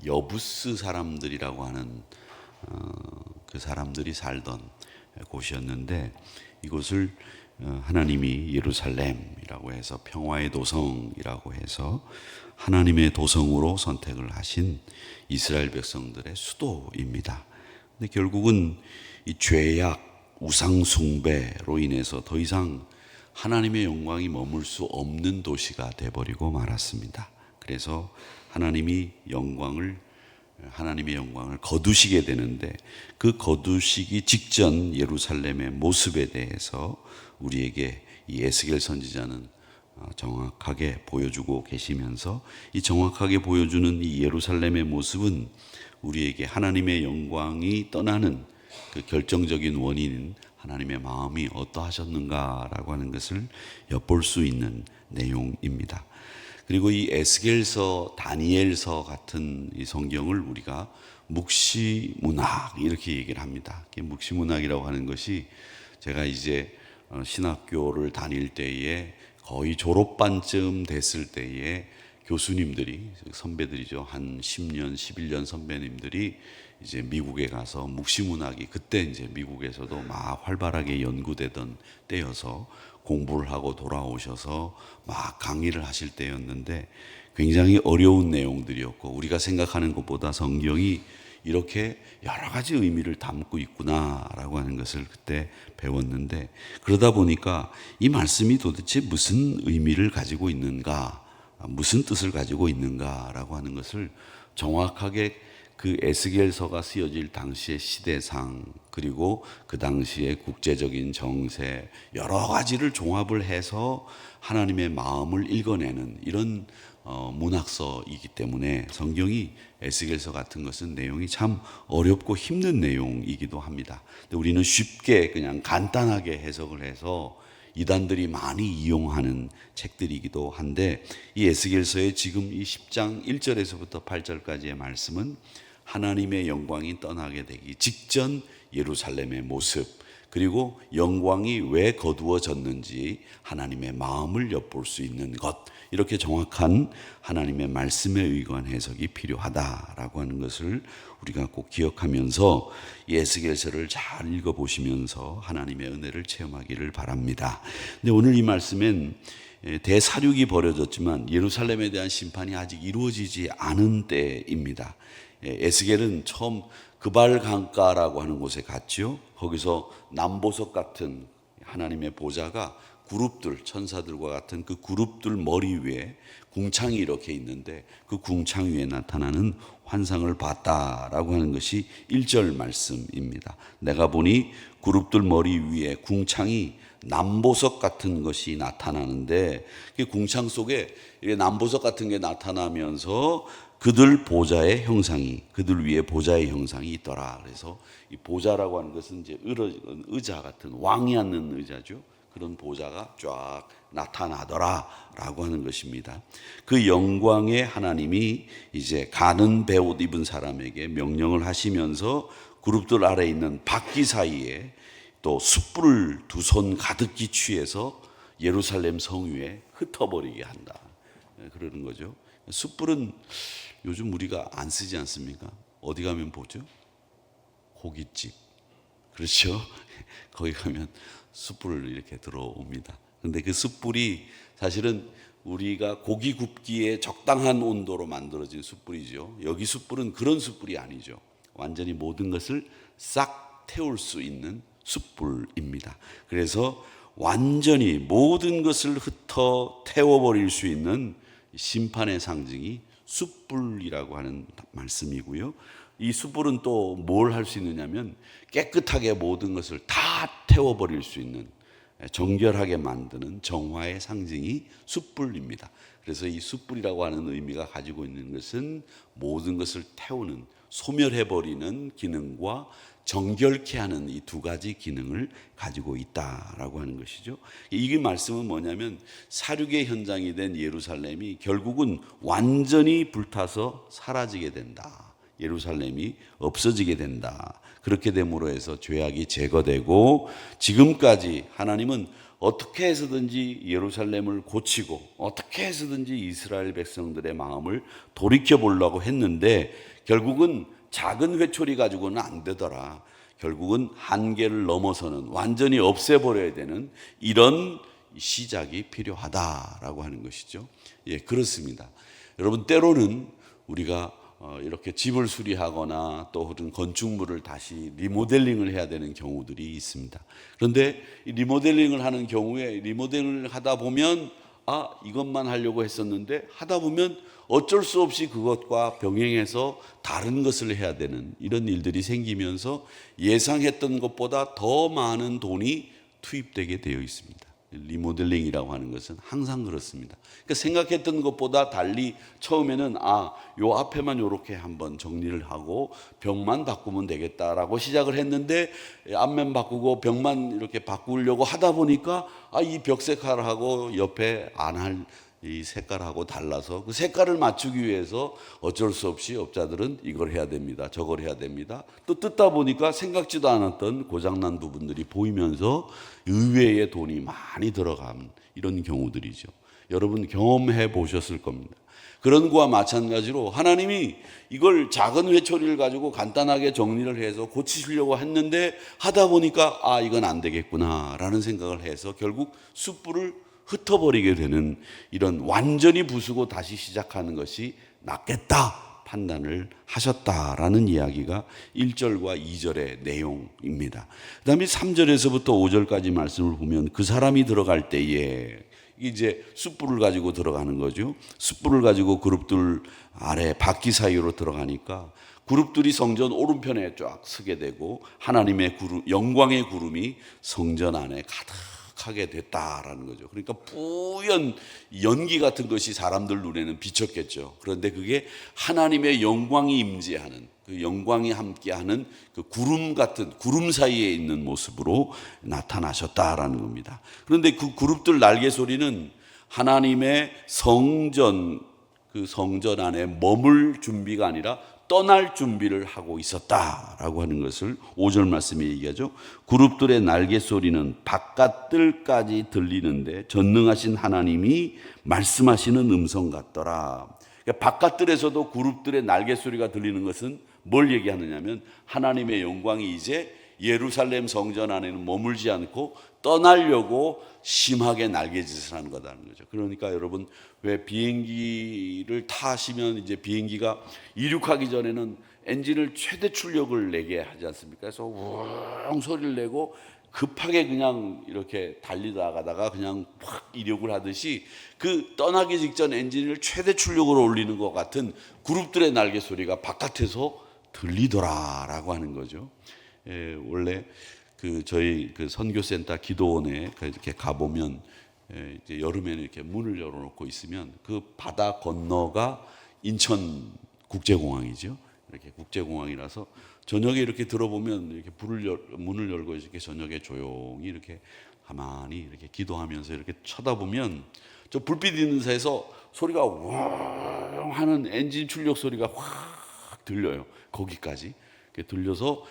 여부스 사람들이라고 하는 그 사람들이 살던 곳이었는데, 이곳을 하나님이 예루살렘이라고 해서 평화의 도성이라고 해서 하나님의 도성으로 선택을 하신 이스라엘 백성들의 수도입니다. 근데 결국은 이 죄악, 우상 숭배로 인해서 더 이상 하나님의 영광이 머물 수 없는 도시가 되어버리고 말았습니다. 그래서 하나님의 영광을 거두시게 되는데, 그 거두시기 직전 예루살렘의 모습에 대해서 우리에게 이 에스겔 선지자는 정확하게 보여주고 계시면서, 이 정확하게 보여주는 이 예루살렘의 모습은 우리에게 하나님의 영광이 떠나는 그 결정적인 원인인 하나님의 마음이 어떠하셨는가라고 하는 것을 엿볼 수 있는 내용입니다. 그리고 이 에스겔서, 다니엘서 같은 이 성경을 우리가 묵시문학 이렇게 얘기를 합니다. 묵시문학이라고 하는 것이, 제가 이제 신학교를 다닐 때에 거의 졸업반쯤 됐을 때에 교수님들이, 선배들이죠, 한 10년, 11년 선배님들이 이제 미국에 가서 묵시문학이, 그때 이제 미국에서도 막 활발하게 연구되던 때여서 공부를 하고 돌아오셔서 막 강의를 하실 때였는데, 굉장히 어려운 내용들이었고, 우리가 생각하는 것보다 성경이 이렇게 여러 가지 의미를 담고 있구나라고 하는 것을 그때 배웠는데, 그러다 보니까 이 말씀이 도대체 무슨 의미를 가지고 있는가, 무슨 뜻을 가지고 있는가라고 하는 것을 정확하게 그 에스겔서가 쓰여질 당시의 시대상, 그리고 그 당시의 국제적인 정세, 여러 가지를 종합을 해서 하나님의 마음을 읽어내는 이런 문학서이기 때문에, 성경이 에스겔서 같은 것은 내용이 참 어렵고 힘든 내용이기도 합니다. 근데 우리는 쉽게 그냥 간단하게 해석을 해서 이단들이 많이 이용하는 책들이기도 한데, 이 에스겔서의 지금 이 10장 1절에서부터 8절까지의 말씀은 하나님의 영광이 떠나게 되기 직전 예루살렘의 모습, 그리고 영광이 왜 거두어졌는지 하나님의 마음을 엿볼 수 있는 것, 이렇게 정확한 하나님의 말씀에 의거한 해석이 필요하다라고 하는 것을 우리가 꼭 기억하면서 이 에스겔서를 잘 읽어보시면서 하나님의 은혜를 체험하기를 바랍니다. 근데 오늘 이 말씀엔 대사륙이 벌어졌지만 예루살렘에 대한 심판이 아직 이루어지지 않은 때입니다. 에스겔은 처음 그발 강가라고 하는 곳에 갔죠. 거기서 남보석 같은 하나님의 보좌가 그룹들, 천사들과 같은 그 그룹들 머리 위에 궁창이 이렇게 있는데, 그 궁창 위에 나타나는 환상을 봤다라고 하는 것이 1절 말씀입니다. 내가 보니 그룹들 머리 위에 궁창이 남보석 같은 것이 나타나는데, 그 궁창 속에 남보석 같은 게 나타나면서 그들 보좌의 형상이, 그들 위에 보좌의 형상이 있더라. 그래서 이 보좌라고 하는 것은 이제 의자 같은, 왕이 앉는 의자죠. 그런 보좌가 쫙 나타나더라라고 하는 것입니다. 그 영광의 하나님이 이제 가는 베옷 입은 사람에게 명령을 하시면서 그룹들 아래에 있는 바퀴 사이에 또 숯불을 두 손 가득히 취해서 예루살렘 성 위에 흩어버리게 한다, 그러는 거죠. 숯불은 요즘 우리가 안 쓰지 않습니까? 어디 가면 보죠? 고깃집, 그렇죠? 거기 가면 숯불을 이렇게 들어옵니다. 근데 그 숯불이 사실은 우리가 고기 굽기에 적당한 온도로 만들어진 숯불이죠. 여기 숯불은 그런 숯불이 아니죠. 완전히 모든 것을 싹 태울 수 있는 숯불입니다. 그래서 완전히 모든 것을 흩어 태워버릴 수 있는 심판의 상징이 숯불이라고 하는 말씀이고요. 이 숯불은 또 뭘 할 수 있느냐면, 깨끗하게 모든 것을 다 태워버릴 수 있는, 정결하게 만드는 정화의 상징이 숯불입니다. 그래서 이 숯불이라고 하는 의미가 가지고 있는 것은 모든 것을 태우는, 소멸해버리는 기능과 정결케 하는 이 두 가지 기능을 가지고 있다라고 하는 것이죠. 이 말씀은 뭐냐면, 사륙의 현장이 된 예루살렘이 결국은 완전히 불타서 사라지게 된다, 예루살렘이 없어지게 된다. 그렇게 됨으로 해서 죄악이 제거되고, 지금까지 하나님은 어떻게 해서든지 예루살렘을 고치고 어떻게 해서든지 이스라엘 백성들의 마음을 돌이켜 보려고 했는데, 결국은 작은 회초리 가지고는 안 되더라. 결국은 한계를 넘어서는, 완전히 없애버려야 되는 이런 시작이 필요하다라고 하는 것이죠. 예, 그렇습니다. 여러분, 때로는 우리가 이렇게 집을 수리하거나 또 그런 건축물을 다시 리모델링을 해야 되는 경우들이 있습니다. 그런데 이 리모델링을 하는 경우에, 리모델링을 하다 보면 이것만 하려고 했었는데 하다 보면 어쩔 수 없이 그것과 병행해서 다른 것을 해야 되는 이런 일들이 생기면서 예상했던 것보다 더 많은 돈이 투입되게 되어 있습니다. 리모델링이라고 하는 것은 항상 그렇습니다. 그러니까 생각했던 것보다 달리 처음에는 요 앞에만 요렇게 한번 정리를 하고 벽만 바꾸면 되겠다라고 시작을 했는데, 앞면 바꾸고 벽만 이렇게 바꾸려고 하다 보니까 이 벽 색깔하고 옆에 안 할 이 색깔하고 달라서 그 색깔을 맞추기 위해서 어쩔 수 없이 업자들은 이걸 해야 됩니다, 저걸 해야 됩니다. 또 뜯다 보니까 생각지도 않았던 고장난 부분들이 보이면서 의외의 돈이 많이 들어간 이런 경우들이죠. 여러분 경험해 보셨을 겁니다. 그런 거와 마찬가지로 하나님이 이걸 작은 회초리를 가지고 간단하게 정리를 해서 고치시려고 했는데 하다 보니까 이건 안 되겠구나 라는 생각을 해서 결국 숯불을 흩어버리게 되는, 이런 완전히 부수고 다시 시작하는 것이 낫겠다 판단을 하셨다라는 이야기가 1절과 2절의 내용입니다. 그 다음에 3절에서부터 5절까지 말씀을 보면 그 사람이 들어갈 때에, 이제 숯불을 가지고 들어가는 거죠. 숯불을 가지고 그룹들 아래 바퀴 사이로 들어가니까 그룹들이 성전 오른편에 쫙 서게 되고 하나님의 영광의 구름이 성전 안에 가득하게 됐다라는 거죠. 그러니까 뿌연 연기 같은 것이 사람들 눈에는 비쳤겠죠. 그런데 그게 하나님의 영광이 임재하는, 그 영광이 함께하는 그 구름 같은, 구름 사이에 있는 모습으로 나타나셨다라는 겁니다. 그런데 그 그룹들 날개 소리는 하나님의 성전, 그 성전 안에 머물 준비가 아니라 떠날 준비를 하고 있었다라고 하는 것을 5절 말씀에 얘기하죠. 그룹들의 날개 소리는 바깥들까지 들리는데 전능하신 하나님이 말씀하시는 음성 같더라. 그러니까 바깥들에서도 그룹들의 날개 소리가 들리는 것은 뭘 얘기하느냐면 하나님의 영광이 이제 예루살렘 성전 안에는 머물지 않고 떠나려고 심하게 날개짓을 하는 거다는 거죠. 그러니까 여러분, 왜 비행기를 타시면 이제 비행기가 이륙하기 전에는 엔진을 최대 출력을 내게 하지 않습니까? 그래서 우웅 소리를 내고 급하게 그냥 이렇게 달리다가다가 그냥 확 이륙을 하듯이 그 떠나기 직전 엔진을 최대 출력으로 올리는 것 같은 그룹들의 날개 소리가 바깥에서 들리더라라고 하는 거죠. 원래 저희 선교센터 기도원에 이렇게 가보면 이제 여름에는 이렇게 문을 열어놓고 있으면 그 바다 건너가 인천 국제공항이죠. 이렇게 국제공항이라서 저녁에 이렇게 들어보면 이렇게 문을 열고 이렇게 저녁에 조용히 이렇게 가만히 이렇게 기도하면서 이렇게 쳐다보면 저 불빛 있는 데서 소리가 왕 하는 엔진 출력 소리가 확 들려요. 거기까지 들려서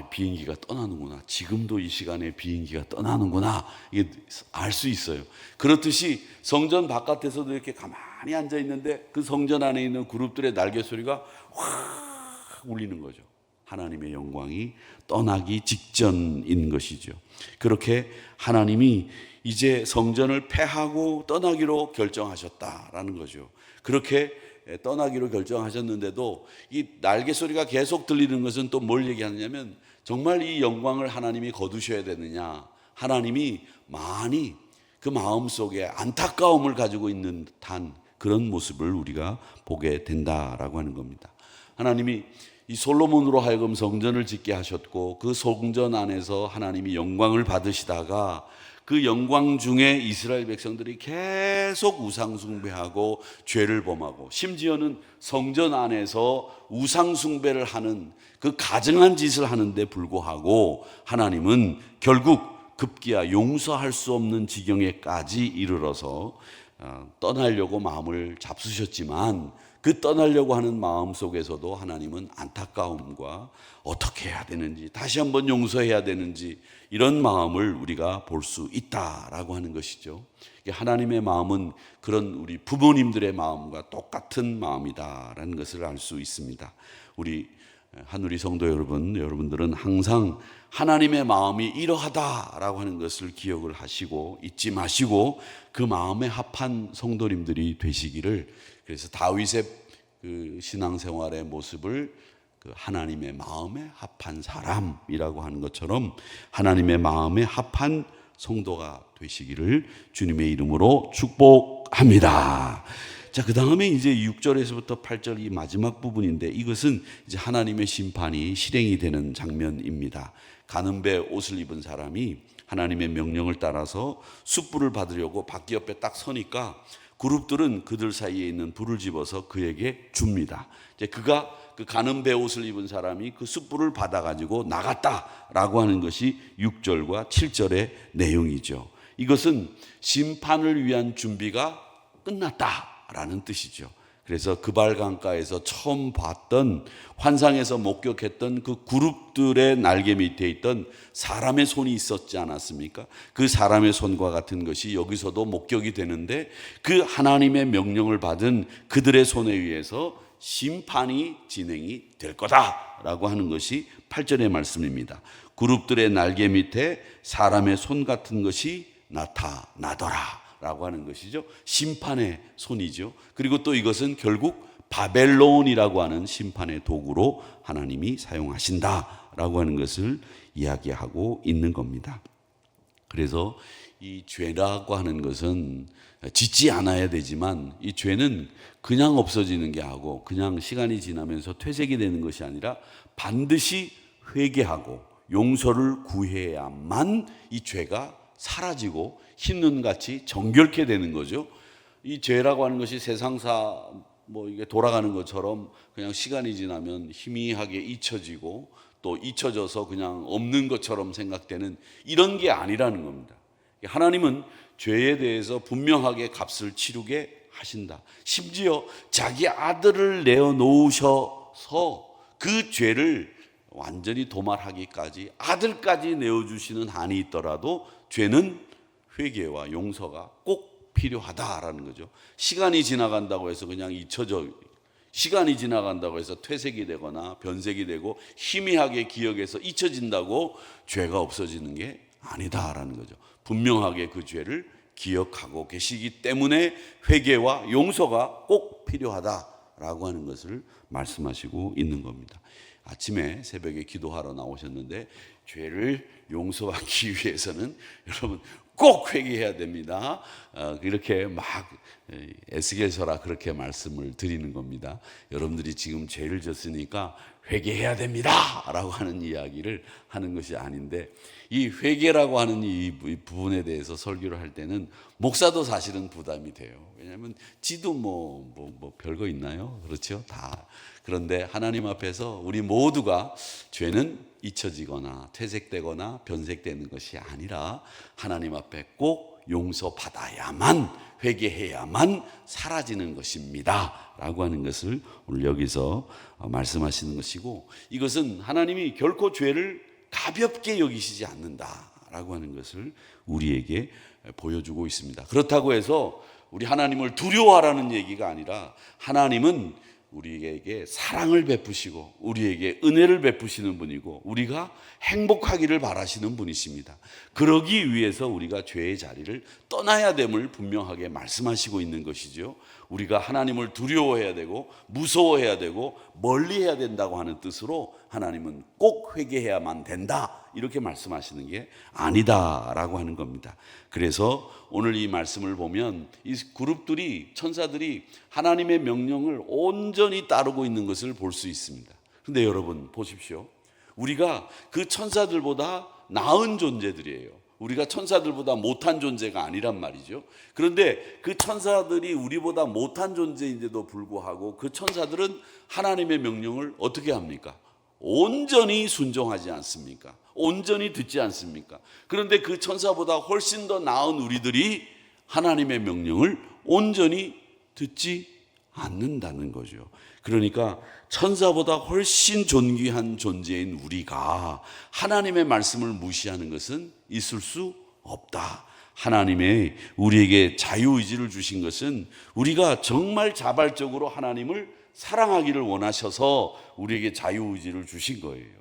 비행기가 떠나는구나, 지금도 이 시간에 비행기가 떠나는구나, 이게 알 수 있어요. 그렇듯이 성전 바깥에서도 이렇게 가만히 앉아 있는데 그 성전 안에 있는 그룹들의 날개 소리가 확 울리는 거죠. 하나님의 영광이 떠나기 직전인 것이죠. 그렇게 하나님이 이제 성전을 폐하고 떠나기로 결정하셨다라는 거죠. 그렇게 떠나기로 결정하셨는데도 이 날개 소리가 계속 들리는 것은 또 뭘 얘기하느냐면, 정말 이 영광을 하나님이 거두셔야 되느냐, 하나님이 많이 그 마음속에 안타까움을 가지고 있는 듯한 그런 모습을 우리가 보게 된다라고 하는 겁니다. 하나님이 이 솔로몬으로 하여금 성전을 짓게 하셨고 그 성전 안에서 하나님이 영광을 받으시다가 그 영광 중에 이스라엘 백성들이 계속 우상 숭배하고 죄를 범하고, 심지어는 성전 안에서 우상 숭배를 하는 그 가증한 짓을 하는데 불구하고 하나님은 결국 급기야 용서할 수 없는 지경에까지 이르러서 떠나려고 마음을 잡수셨지만 그 떠나려고 하는 마음 속에서도 하나님은 안타까움과 어떻게 해야 되는지, 다시 한번 용서해야 되는지, 이런 마음을 우리가 볼 수 있다라고 하는 것이죠. 하나님의 마음은 그런 우리 부모님들의 마음과 똑같은 마음이다라는 것을 알 수 있습니다. 우리 한우리 성도 여러분, 여러분들은 항상 하나님의 마음이 이러하다라고 하는 것을 기억을 하시고 잊지 마시고 그 마음에 합한 성도님들이 되시기를, 그래서 다윗의 그 신앙생활의 모습을 그 하나님의 마음에 합한 사람이라고 하는 것처럼 하나님의 마음에 합한 성도가 되시기를 주님의 이름으로 축복합니다. 자, 그 다음에 이제 6절에서부터 8절 이 마지막 부분인데, 이것은 이제 하나님의 심판이 실행이 되는 장면입니다. 가는 배 옷을 입은 사람이 하나님의 명령을 따라서 숯불을 받으려고 바퀴 옆에 딱 서니까 그룹들은 그들 사이에 있는 불을 집어서 그에게 줍니다. 이제 그가 그 가는 배 옷을 입은 사람이 그 숯불을 받아가지고 나갔다라고 하는 것이 6절과 7절의 내용이죠. 이것은 심판을 위한 준비가 끝났다라는 뜻이죠. 그래서 그발강가에서 처음 봤던, 환상에서 목격했던 그 그룹들의 날개 밑에 있던 사람의 손이 있었지 않았습니까? 그 사람의 손과 같은 것이 여기서도 목격이 되는데, 그 하나님의 명령을 받은 그들의 손에 의해서 심판이 진행이 될 거다라고 하는 것이 8절의 말씀입니다. 그룹들의 날개 밑에 사람의 손 같은 것이 나타나더라 라고 하는 것이죠. 심판의 손이죠. 그리고 또 이것은 결국 바벨론이라고 하는 심판의 도구로 하나님이 사용하신다라고 하는 것을 이야기하고 있는 겁니다. 그래서 이 죄라고 하는 것은 짓지 않아야 되지만, 이 죄는 그냥 없어지는 게 아니고 그냥 시간이 지나면서 퇴색이 되는 것이 아니라 반드시 회개하고 용서를 구해야만 이 죄가 사라지고 흰눈같이 정결케 되는 거죠. 이 죄라고 하는 것이 세상사 이게 돌아가는 것처럼 그냥 시간이 지나면 희미하게 잊혀지고 또 잊혀져서 그냥 없는 것처럼 생각되는 이런 게 아니라는 겁니다. 하나님은 죄에 대해서 분명하게 값을 치르게 하신다. 심지어 자기 아들을 내어놓으셔서 그 죄를 완전히 도말하기까지 아들까지 내어주시는 한이 있더라도 죄는 회개와 용서가 꼭 필요하다라는 거죠. 시간이 지나간다고 해서 그냥 잊혀져, 시간이 지나간다고 해서 퇴색이 되거나 변색이 되고 희미하게 기억에서 잊혀진다고 죄가 없어지는 게 아니다라는 거죠. 분명하게 그 죄를 기억하고 계시기 때문에 회개와 용서가 꼭 필요하다라고 하는 것을 말씀하시고 있는 겁니다. 아침에 새벽에 기도하러 나오셨는데, 죄를 용서하기 위해서는 여러분 꼭 회개해야 됩니다. 이렇게 막 에스겔서라 그렇게 말씀을 드리는 겁니다. 여러분들이 지금 죄를 졌으니까 회개해야 됩니다 라고 하는 이야기를 하는 것이 아닌데, 이 회개라고 하는 이 부분에 대해서 설교를 할 때는 목사도 사실은 부담이 돼요. 왜냐하면 지도 뭐 별거 있나요? 그렇죠? 다. 그런데 하나님 앞에서 우리 모두가 죄는 잊혀지거나 퇴색되거나 변색되는 것이 아니라 하나님 앞에 꼭 용서받아야만, 회개해야만 사라지는 것입니다 라고 하는 것을 오늘 여기서 말씀하시는 것이고, 이것은 하나님이 결코 죄를 가볍게 여기시지 않는다라고 하는 것을 우리에게 보여주고 있습니다. 그렇다고 해서 우리 하나님을 두려워하라는 얘기가 아니라, 하나님은 우리에게 사랑을 베푸시고 우리에게 은혜를 베푸시는 분이고 우리가 행복하기를 바라시는 분이십니다. 그러기 위해서 우리가 죄의 자리를 떠나야 됨을 분명하게 말씀하시고 있는 것이죠. 우리가 하나님을 두려워해야 되고 무서워해야 되고 멀리해야 된다고 하는 뜻으로 하나님은 꼭 회개해야만 된다, 이렇게 말씀하시는 게 아니다라고 하는 겁니다. 그래서 오늘 이 말씀을 보면 이 그룹들이, 천사들이 하나님의 명령을 온전히 따르고 있는 것을 볼 수 있습니다. 그런데 여러분 보십시오. 우리가 그 천사들보다 나은 존재들이에요. 우리가 천사들보다 못한 존재가 아니란 말이죠. 그런데 그 천사들이 우리보다 못한 존재인데도 불구하고 그 천사들은 하나님의 명령을 어떻게 합니까? 온전히 순종하지 않습니까? 온전히 듣지 않습니까? 그런데 그 천사보다 훨씬 더 나은 우리들이 하나님의 명령을 온전히 듣지 않는다는 거죠. 그러니까 천사보다 훨씬 존귀한 존재인 우리가 하나님의 말씀을 무시하는 것은 있을 수 없다. 하나님의 우리에게 자유의지를 주신 것은 우리가 정말 자발적으로 하나님을 사랑하기를 원하셔서 우리에게 자유의지를 주신 거예요.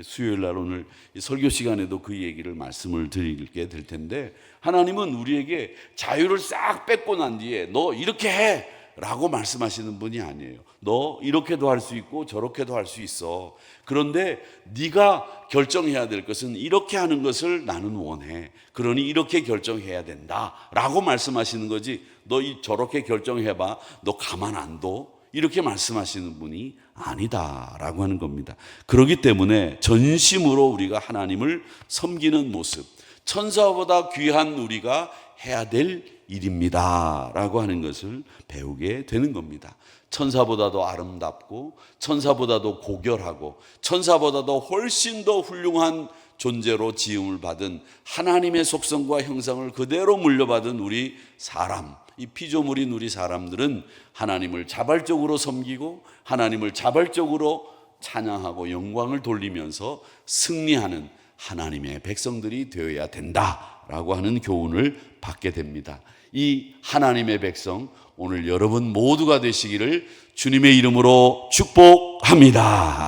수요일 날 오늘 설교 시간에도 그 얘기를 말씀을 드리게 될 텐데, 하나님은 우리에게 자유를 싹 뺏고 난 뒤에 너 이렇게 해 라고 말씀하시는 분이 아니에요. 너 이렇게도 할 수 있고 저렇게도 할 수 있어. 그런데 네가 결정해야 될 것은 이렇게 하는 것을 나는 원해. 그러니 이렇게 결정해야 된다 라고 말씀하시는 거지, 너 저렇게 결정해봐, 너 가만 안 둬, 이렇게 말씀하시는 분이 아니다라고 하는 겁니다. 그렇기 때문에 전심으로 우리가 하나님을 섬기는 모습, 천사보다 귀한 우리가 해야 될 일입니다 라고 하는 것을 배우게 되는 겁니다. 천사보다도 아름답고 천사보다도 고결하고 천사보다도 훨씬 더 훌륭한 존재로 지음을 받은 하나님의 속성과 형상을 그대로 물려받은 우리 사람, 이 피조물인 우리 사람들은 하나님을 자발적으로 섬기고 하나님을 자발적으로 찬양하고 영광을 돌리면서 승리하는 하나님의 백성들이 되어야 된다라고 하는 교훈을 받게 됩니다. 이 하나님의 백성, 오늘 여러분 모두가 되시기를 주님의 이름으로 축복합니다.